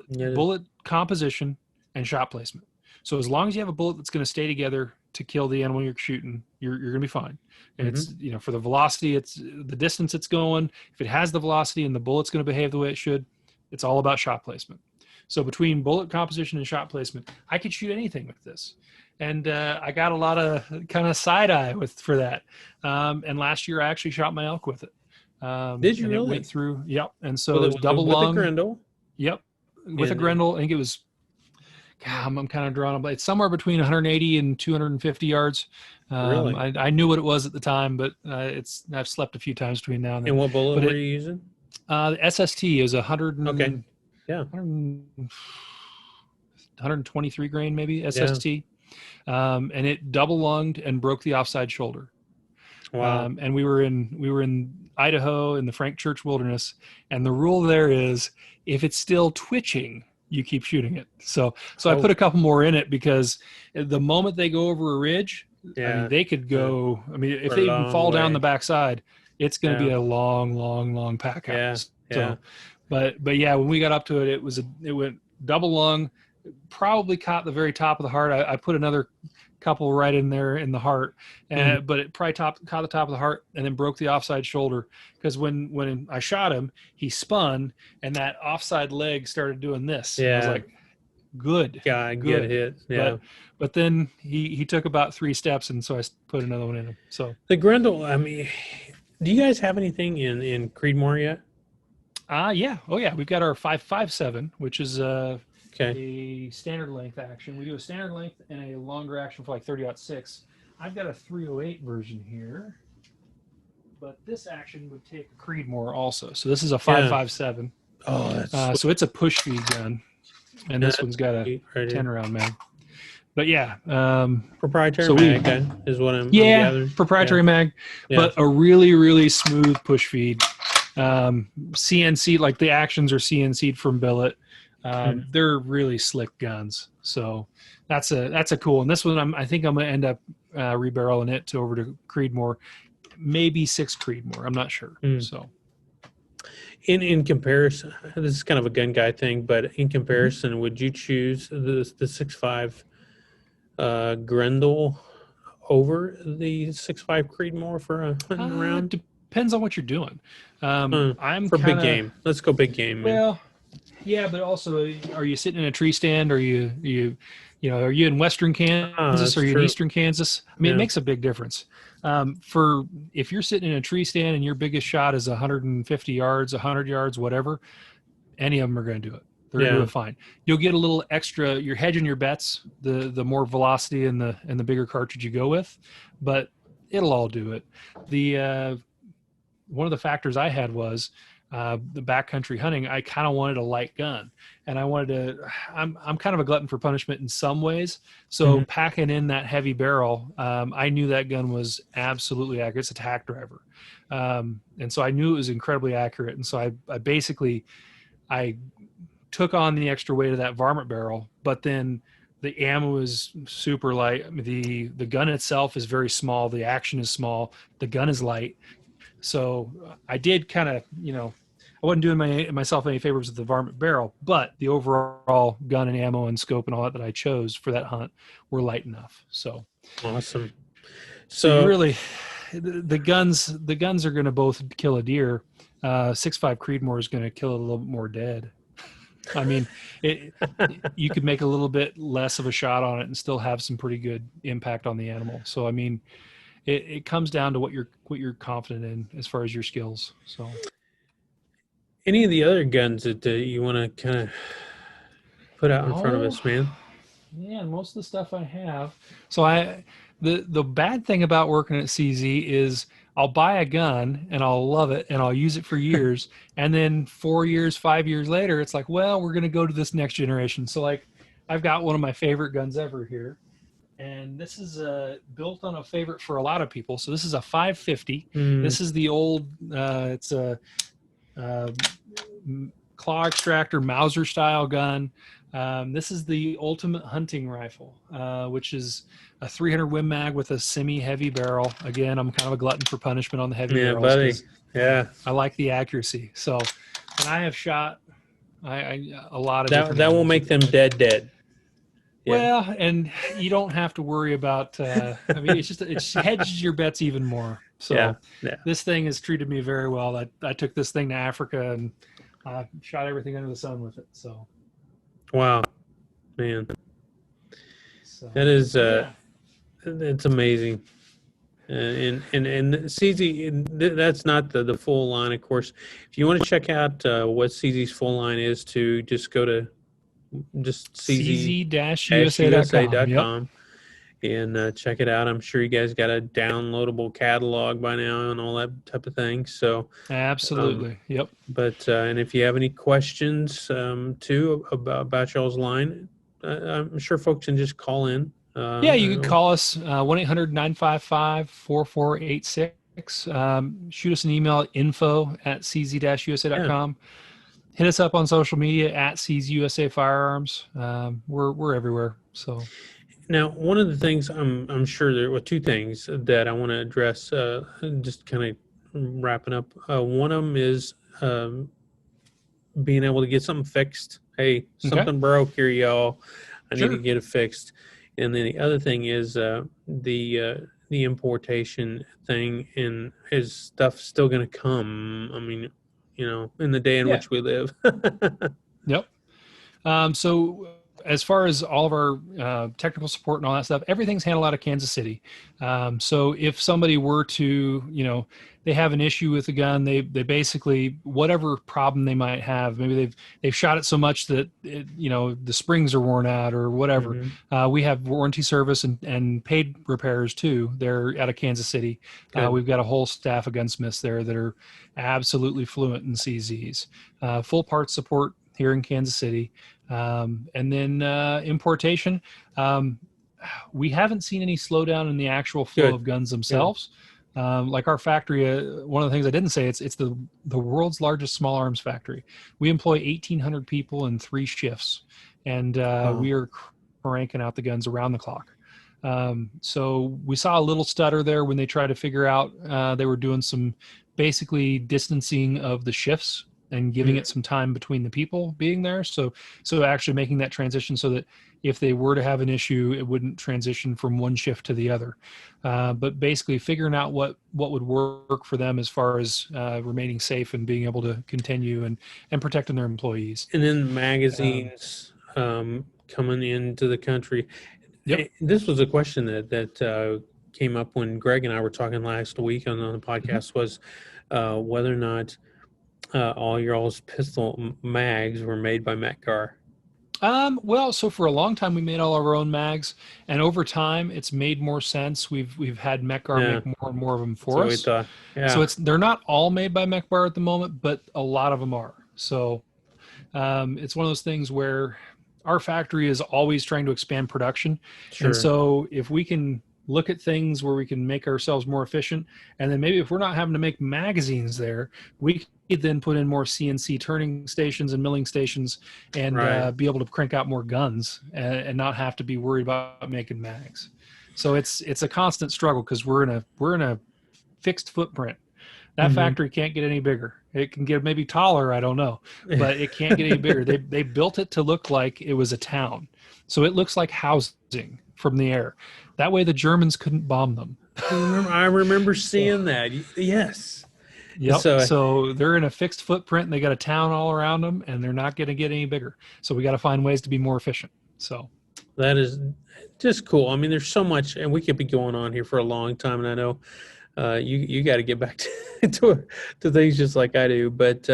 Yeah. bullet composition and shot placement. So as long as you have a bullet that's going to stay together to kill the animal you're shooting, you're going to be fine. And it's, for the velocity, it's the distance it's going. If it has the velocity and the bullet's going to behave the way it should, it's all about shot placement. So between bullet composition and shot placement, I could shoot anything with this. And I got a lot of kind of side eye for that. And last year I actually shot my elk with it. Did you And it really? went through, yep. And so it was double with the lung. Grendel? Yep. with a Grendel. I think it was. God, I'm kind of drawing a blank. It's somewhere between 180 and 250 yards. Really? I knew what it was at the time, but I've slept a few times between now and then. And what bullet But were you using? the SST is 100 Okay. Yeah. 123 grain maybe SST, and it double lunged and broke the offside shoulder. Wow. And we were in Idaho in the Frank Church Wilderness, and the rule there is if it's still twitching, you keep shooting it. So I put a couple more in it because the moment they go over a ridge, I mean, they could go. I mean, if they even fall down the backside, it's going to be a long pack out. So, but yeah, when we got up to it, it went double lung, probably caught the very top of the heart. I put another couple right in there in the heart, but it probably caught the top of the heart and then broke the offside shoulder, because when I shot him, he spun and that offside leg started doing this. I was like, good hit. But then he took about 3 steps, and so I put another one in him. So the Grendel, I mean, do you guys have anything in Creedmoor yet? Yeah. Oh yeah, we've got our 5.57, which is a standard length action. We do a standard length and a longer action for like 30-06. I've got a 308 version here, but this action would take a Creedmoor also. So this is a 5.57. Oh, that's so it's a push feed gun, and this one's got a 10-round mag. But yeah, proprietary mag gun is what I'm gathering. Proprietary mag, but a really smooth push feed. CNC, like the actions are CNC'd from billet. They're really slick guns, so that's a cool. And this one, I think I'm gonna end up rebarreling it over to Creedmoor, maybe 6 Creedmoor. I'm not sure. So, in comparison, this is kind of a gun guy thing, but in comparison, would you choose the 6.5 Grendel over the 6.5 Creedmoor for a hunting round? Depends on what you're doing. I'm for big game. Let's go big game. Well, yeah, but also, are you sitting in a tree stand? Or are you in Western Kansas? Or are you in Eastern Kansas? I mean, it makes a big difference. For if you're sitting in a tree stand and your biggest shot is 150 yards, 100 yards, whatever, any of them are going to do it. They're going to do it fine. You'll get a little extra. You're hedging your bets. The more velocity and the bigger cartridge you go with, but it'll all do it. The one of the factors I had was the backcountry hunting. I kind of wanted a light gun, and I wanted to. I'm kind of a glutton for punishment in some ways. So packing in that heavy barrel, I knew that gun was absolutely accurate. It's a tack driver, and so I knew it was incredibly accurate. And so I basically took on the extra weight of that varmint barrel, but then the ammo is super light. I mean, the gun itself is very small. The action is small. The gun is light. So I did kind of, I wasn't doing myself any favors with the varmint barrel, but the overall gun and ammo and scope and all that I chose for that hunt were light enough. So awesome. So really, the guns are going to both kill a deer. 6.5 Creedmoor is going to kill it a little bit more dead. I mean, you could make a little bit less of a shot on it and still have some pretty good impact on the animal. So I mean, it comes down to what you're confident in as far as your skills. So, any of the other guns that you want to kind of put out in front of us, man? Yeah, most of the stuff I have. So the bad thing about working at CZ is I'll buy a gun and I'll love it and I'll use it for years, and then 4 years, 5 years later, it's like, well, we're going to go to this next generation. So like, I've got one of my favorite guns ever here. And this is built on a favorite for a lot of people. So this is a 550. This is the old, it's a claw extractor Mauser style gun. This is the ultimate hunting rifle, which is a 300 Win Mag with a semi-heavy barrel. Again, I'm kind of a glutton for punishment on the heavy barrels. Buddy. Yeah, I like the accuracy. So, and I have shot a lot of that will make them dead. Yeah. Well, and you don't have to worry about. I mean, it hedges your bets even more. So this thing has treated me very well. I took this thing to Africa and shot everything under the sun with it. So, wow, man, that is it's amazing. And CZ, that's not the full line, of course. If you want to check out what CZ's full line is, to just go to just cz-usa.com. Yep. cz-usa.com, and check it out. I'm sure you guys got a downloadable catalog by now and all that type of thing. So, Absolutely. Yep. but and if you have any questions too about y'all's line, I'm sure folks can just call in. Yeah, you could call us 1-800-955-4486. Shoot us an email at info@cz-usa.com. Hit us up on social media at CZUSA Firearms. We're everywhere. So now, one of the things I'm sure there were two things that I want to address. Just kind of wrapping up. One of them is being able to get something fixed. Hey, something broke here, y'all. I need to get it fixed. And then the other thing is the importation thing, and is stuff still going to come? I mean, in the day in which we live. Yep. So as far as all of our technical support and all that stuff, everything's handled out of Kansas City. So if somebody were to, they have an issue with the gun, they basically, whatever problem they might have, maybe they've shot it so much that the springs are worn out or whatever. Mm-hmm. We have warranty service and paid repairs too. They're out of Kansas City. We've got a whole staff of gunsmiths there that are absolutely fluent in CZs. Full parts support here in Kansas City. And then importation, we haven't seen any slowdown in the actual flow of guns themselves. Like our factory, one of the things I didn't say, it's the world's largest small arms factory. We employ 1,800 people in 3 shifts, and we are cranking out the guns around the clock. So we saw a little stutter there when they tried to figure out, they were doing some basically distancing of the shifts and giving it some time between the people being there. So actually making that transition so that if they were to have an issue, it wouldn't transition from one shift to the other. But basically figuring out what would work for them as far as remaining safe and being able to continue and protecting their employees. And then magazines coming into the country. Yep. This was a question that came up when Greg and I were talking last week on the podcast, was whether or not all your all's pistol mags were made by Metcar. Well, so for a long time we made all our own mags, and over time it's made more sense. We've had Metcar make more and more of them for us. So they're not all made by Metcar at the moment, but a lot of them are. So it's one of those things where our factory is always trying to expand production. And so if we can look at things where we can make ourselves more efficient, and then maybe if we're not having to make magazines there, we could then put in more CNC turning stations and milling stations and be able to crank out more guns and not have to be worried about making mags. So it's a constant struggle because we're in a fixed footprint. That factory can't get any bigger. It can get maybe taller, I don't know, but it can't get any bigger. They built it to look like it was a town. So it looks like housing from the air. That way the Germans couldn't bomb them. I remember seeing that. Yes. Yep. So they're in a fixed footprint and they got a town all around them, and they're not going to get any bigger. So we got to find ways to be more efficient. So that is just cool. I mean, there's so much, and we could be going on here for a long time. And I know you got to get back to things just like I do. But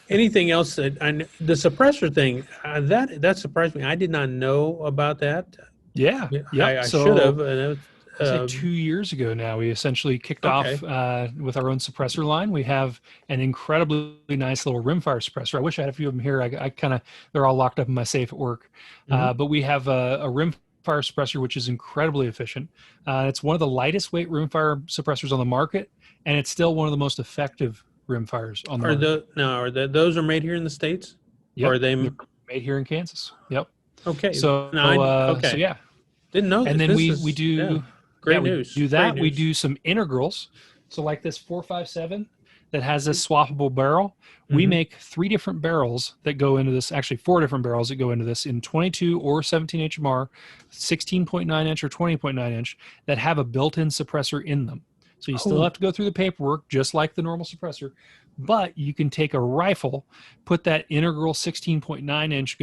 anything else that the suppressor thing, that surprised me. I did not know about that. Yeah. I should have. 2 years ago now, we essentially kicked off with our own suppressor line. We have an incredibly nice little rimfire suppressor. I wish I had a few of them here. I kind of, they're all locked up in my safe at work. But we have a rimfire suppressor, which is incredibly efficient. It's one of the lightest weight rimfire suppressors on the market, and it's still one of the most effective rimfires on the market. Those are made here in the States? Yep. Or are they made here in Kansas? Yep. Okay. So, so yeah. Didn't know. And then we do... Great news. We do that. We do some integrals. So like this 4.57 that has this swappable barrel. We make 3 different barrels that go into this, actually 4 different barrels that go into this in 22 or 17 HMR, 16.9 inch or 20.9 inch that have a built-in suppressor in them. So you still have to go through the paperwork just like the normal suppressor, but you can take a rifle, put that integral 16.9 inch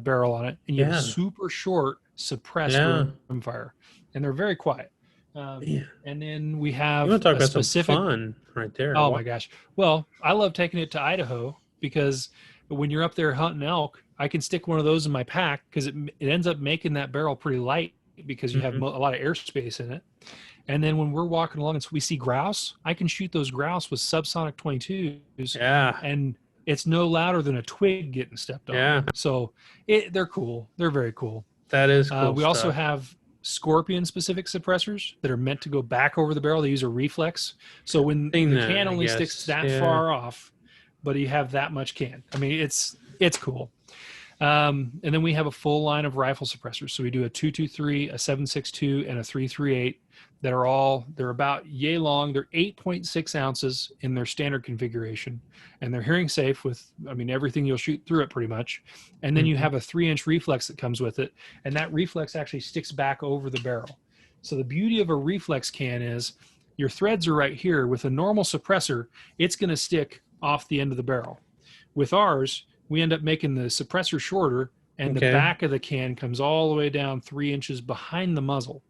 barrel on it, and you have a super short suppressed rimfire. And they're very quiet. And then we have you want to talk about specific some fun right there. Oh my gosh. Well, I love taking it to Idaho because when you're up there hunting elk, I can stick one of those in my pack because it ends up making that barrel pretty light because you have Mhm. a lot of airspace in it. And then when we're walking along and we see grouse, I can shoot those grouse with subsonic 22s, Yeah. and it's no louder than a twig getting stepped on. Yeah. So they're cool. They're very cool. That is cool We also stuff. have scorpion specific suppressors that are meant to go back over the barrel. They use a reflex. So when Seen the that, can I only sticks guess. that Yeah. far off, but you have that much can. I mean, it's cool. And then we have a full line of rifle suppressors. So we do a 223, a 762, and a 338 that they're about yay long. They're 8.6 ounces in their standard configuration, and they're hearing safe with, I mean, everything you'll shoot through it pretty much. And then you Mhm. have a 3-inch reflex that comes with it, and that reflex actually sticks back over the barrel. So the beauty of a reflex can is your threads are right here. With a normal suppressor, it's going to stick off the end of the barrel. With ours, we end up making the suppressor shorter, and the Okay. back of the can comes all the way down 3 inches behind the muzzle.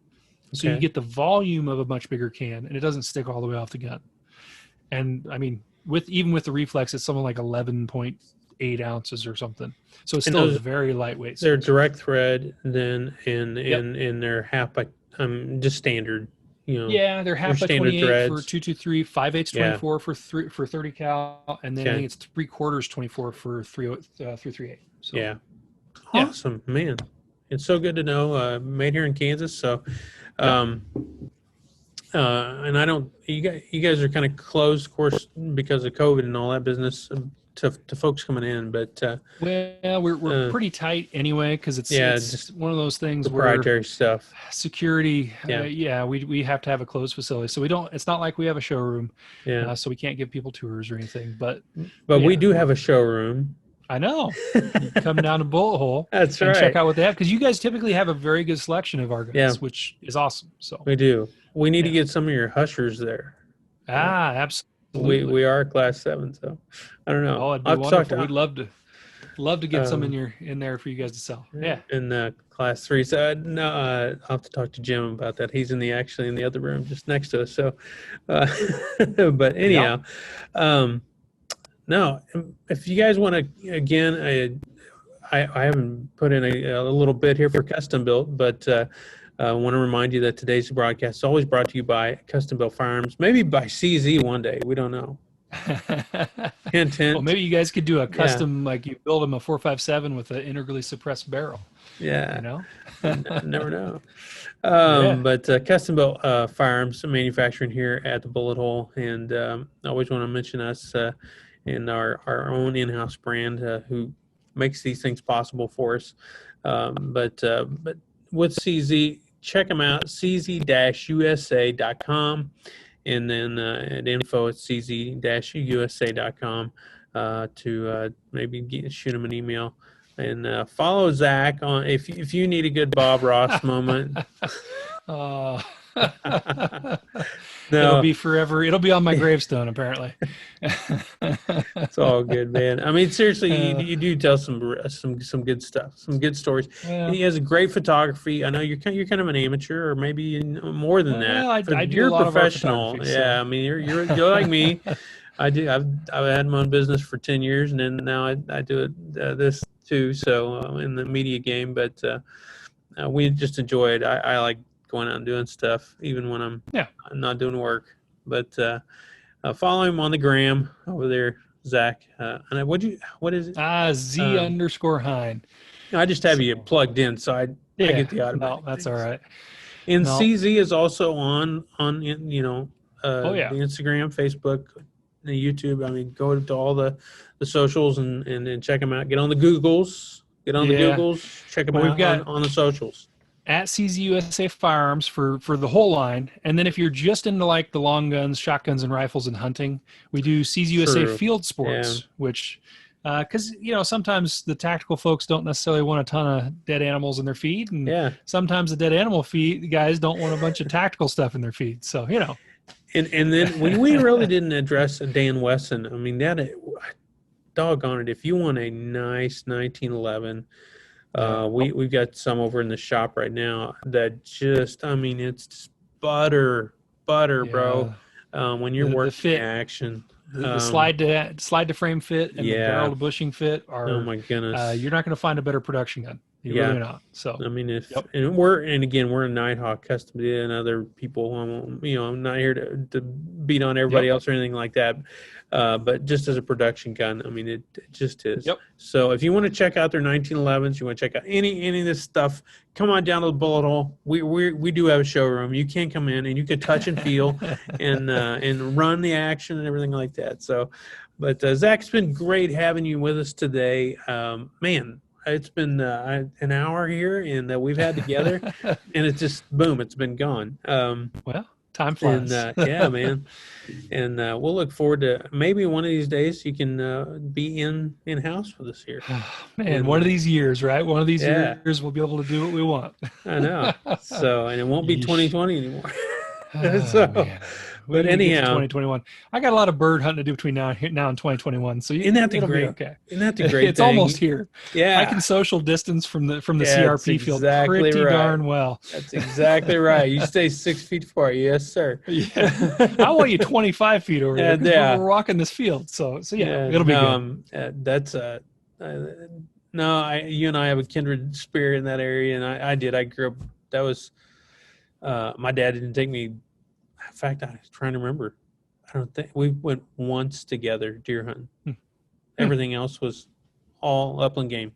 So you Okay. get the volume of a much bigger can, and it doesn't stick all the way off the gun. And I mean, with the reflex, it's something like 11.8 ounces or something. So it's And still a those very lightweight they're suppressor. direct thread then Yep. in their half by just standard, Yeah, they're your half by standard 28 for threads. 223, 5/8 Yeah. 24 for 30 cal, and then I Okay. think it's 3/4 24 for 338. So Yeah. yeah, Awesome, man. It's so good to know. Made here in Kansas. So, yep. um, and I don't. You guys are kind of closed, of course, because of COVID and all that business to folks coming in. But Well, we're uh, pretty tight anyway because yeah, it's just one of those things where proprietary stuff. security, Yeah. yeah, we have to have a closed facility, so we don't. It's not like we have a showroom, Yeah. so we can't give people tours or anything. But But we yeah, do have a showroom. I know you can come down to Bullet Hole That's and check right. out what they have because you guys typically have a very good selection of our Yeah, guns, which is awesome. So we do. We need to yeah, get some of your hushers there. Uh, we absolutely. are class 7, so I don't know. Oh, it'd I'll be have to talk wonderful. to We'd love to get some um, in there for you guys to sell. Yeah. in class 3. So no, I'll have to talk to Jim about that. He's actually in the other room just next to us. So, uh, but Yep. anyhow, um, no. If you guys want to, again, I haven't put in a little bit here for custom built, but I want to remind you that today's broadcast is always brought to you by Custom Built Firearms, maybe by CZ one day. We don't know. Hint, Well, hint. maybe you guys could do a Yeah, custom, like you build them a 4.57 with an integrally suppressed barrel, you yeah. know? Never know. Yeah. But Custom Built Firearms manufacturing here at the Bullet Hole, and I always want to mention us and our own in-house brand who makes these things possible for us. But with CZ, check them out, cz-usa.com, and then at info at cz-usa.com to maybe shoot them an email. And follow Zach on if you need a good Bob Ross moment. uh, it'll No, be forever. It'll be on my gravestone, apparently. it's all good, man. I mean, seriously, uh, you do tell some good stuff, some good stories. well, He has a great photography. I know you're kind of an amateur, or maybe more than that. I do a You're a lot of our professional. photography, so. Yeah, I mean, you're like me. I do. I've had my own business for 10 years, and then now I do it this too. So in the media game, but we just enjoy it. I like going out and doing stuff, even when I'm Yeah. not doing work. But follow him on the gram over there, Zach. And what is it? Z Um, underscore Hein. I just have you So, plugged in, so I yeah. get the No, automatic that's all things. right. And No. CZ is also on Oh, the yeah. Instagram, Facebook, the YouTube. I mean, go to all the socials and check them out. Get on the Googles. Get on the Yeah. Googles. Check them Well, we've out got on the socials. at CZUSA Firearms for the whole line. And then if you're just into like the long guns, shotguns, and rifles and hunting, we do CZUSA True. Field Yeah. Sports, which because sometimes the tactical folks don't necessarily want a ton of dead animals in their feed, and Yeah. sometimes the dead animal feed guys don't want a bunch of tactical stuff in their feed. So And then we really didn't address Dan Wesson. I mean, doggone it. If you want a nice 1911, we've got some over in the shop right now that just, I mean, it's just butter, yeah, bro. When you're the working the fit action, The slide to frame fit and the barrel Yeah. to bushing fit Oh are my goodness. you're not going to find a better production gun. You're Yeah. really not. So I mean, yep. and again, we're a Nighthawk custom to and other people. I'm not here to beat on everybody Yep. else or anything like that. But just as a production gun, I mean, it just is. Yep. So if you want to check out their 1911s, you want to check out any of this stuff, come on down to the Bullet Hole. We do have a showroom. You can come in and you can touch and feel and run the action and everything like that. So, but Zach, it's been great having you with us today. Man, it's been an hour here, and we've had together, and it's just boom, it's been gone. Well, time And flies. yeah, man, and we'll look forward to maybe one of these days you can be in house with us here. Man, And, one of these years, right? One of these yeah. years, we'll be able to do what we want. I know. So, and it won't be Yeesh. 2020 anymore. Oh, man. But anyhow, 2021. I got a lot of bird hunting to do between now and 2021, so isn't that the it'll great? be okay. Isn't that the great It's thing? almost here. Yeah, I can social distance from the Yeah, CRP that's field exactly pretty right. darn well. That's exactly right. You stay 6 feet apart, yes, sir. Yeah. I want you 25 feet over there. 'Cause Yeah. we're walking this field, so yeah, it'll be good. That's no, you and I have a kindred spirit in that area, and I did. I grew up. That was my dad didn't take me. In fact, I was trying to remember. I don't think we went once together deer hunting. Everything else was all upland game.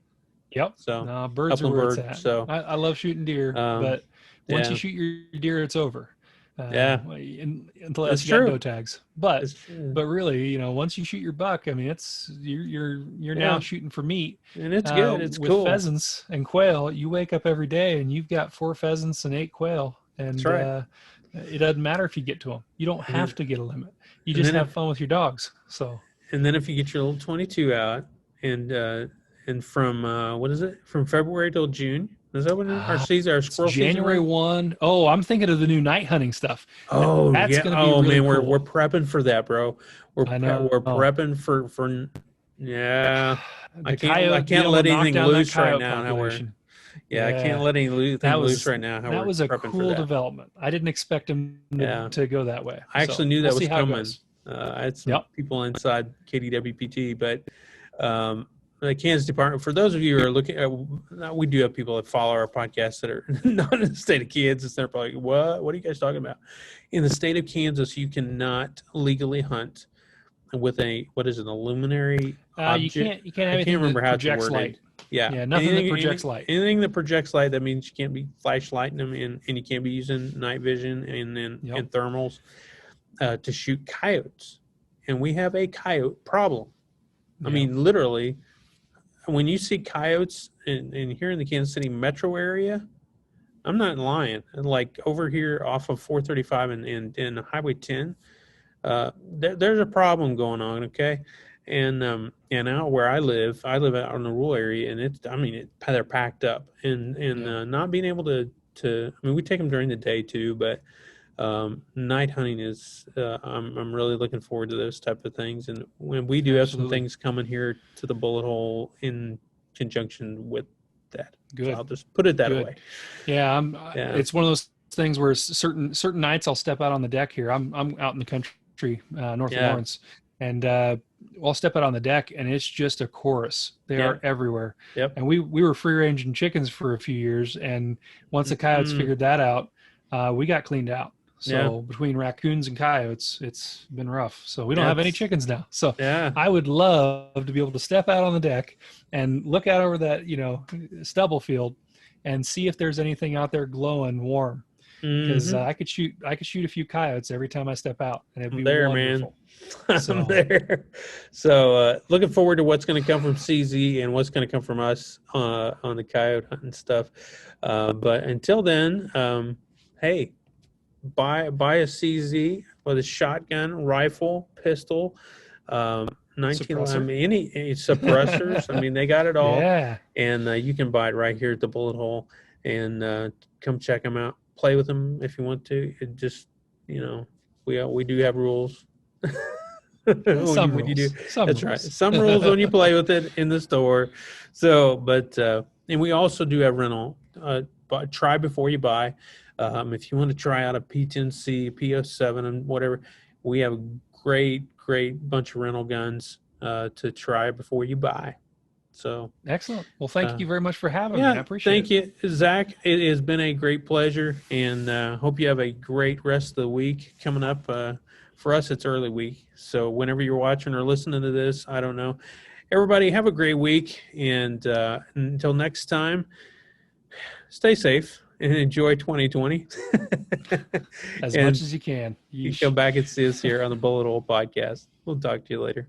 Yep. So no, birds upland are where it's bird. at. So I love shooting deer, but once you shoot your deer, it's over. Yeah. Unless you got bow tags. But really, once you shoot your buck, I mean, you're now shooting for meat. And it's good. It's with cool. Pheasants and quail, you wake up every day and you've got 4 pheasants and 8 quail. And That's right. It doesn't matter if you get to them. You don't have to get a limit. You just have fun with your dogs. So. And then if you get your little 22 out and from what is it? From February till June. Is that when our season, our squirrel January season? 1. Oh, I'm thinking of the new night hunting stuff. Oh, that's yeah. Gonna be really man, cool. we're prepping for that, bro. We're prepping for yeah. I can't let anything loose right now. I can't let anything loose right now. That was a cool development. I didn't expect him to go that way. I actually knew that was coming. I had some Yep. people inside KDWPT, but the Kansas Department, for those of you who are looking, we do have people that follow our podcast that are not in the state of Kansas. They're probably like, what are you guys talking about? In the state of Kansas, you cannot legally hunt with a luminary object. You can't have anything that projects light. Yeah, nothing that projects light. Anything that projects light, that means you can't be flashlighting them, and you can't be using night vision and thermals to shoot coyotes. And we have a coyote problem. I mean, literally, when you see coyotes in here in the Kansas City metro area, I'm not lying. Like over here off of 435 and Highway 10, there's a problem going on. Okay, and out where I live out in the rural area, and they're packed up, and not being able to. I mean, we take them during the day too, but night hunting is. I'm really looking forward to those type of things, and when we do have some things coming here to the Bullet Hole in conjunction with that. Good. So I'll just put it that way. Yeah, it's one of those things where certain nights I'll step out on the deck here. I'm out in the country, north of Lawrence, and I'll step out on the deck, and it's just a chorus. They are everywhere. Yep. And we were free ranging chickens for a few years, and once the coyotes figured that out, we got cleaned out. So between raccoons and coyotes, it's been rough. So we don't have any chickens now. So I would love to be able to step out on the deck and look out over that, stubble field and see if there's anything out there glowing warm. Because I could shoot a few coyotes every time I step out, and it'd be wonderful. Man. I'm there. So looking forward to what's going to come from CZ and what's going to come from us on the coyote hunting stuff. But until then, hey, buy a CZ with a shotgun, rifle, pistol, 19. I mean, any suppressors. I mean, they got it all. Yeah. And you can buy it right here at the Bullet Hole, and come check them out. Play with them if you want to. It just, we do have rules. Some rules. That's right. Some rules when you play with it in the store. So, but and we also do have rental. But try before you buy. If you want to try out a P10C, P07, and whatever, we have great great bunch of rental guns to try before you buy. So, Excellent. Well, thank uh, you very much for having me. I yeah, appreciate thank it. you, Zach. It has been a great pleasure, and hope you have a great rest of the week coming up. For us, it's early week, so whenever you're watching or listening to this, I don't know. Everybody, have a great week, and until next time, stay safe and enjoy 2020. As much And as you can. you come Yeesh. back and see us here on the Bullet Hole Podcast. We'll talk to you later.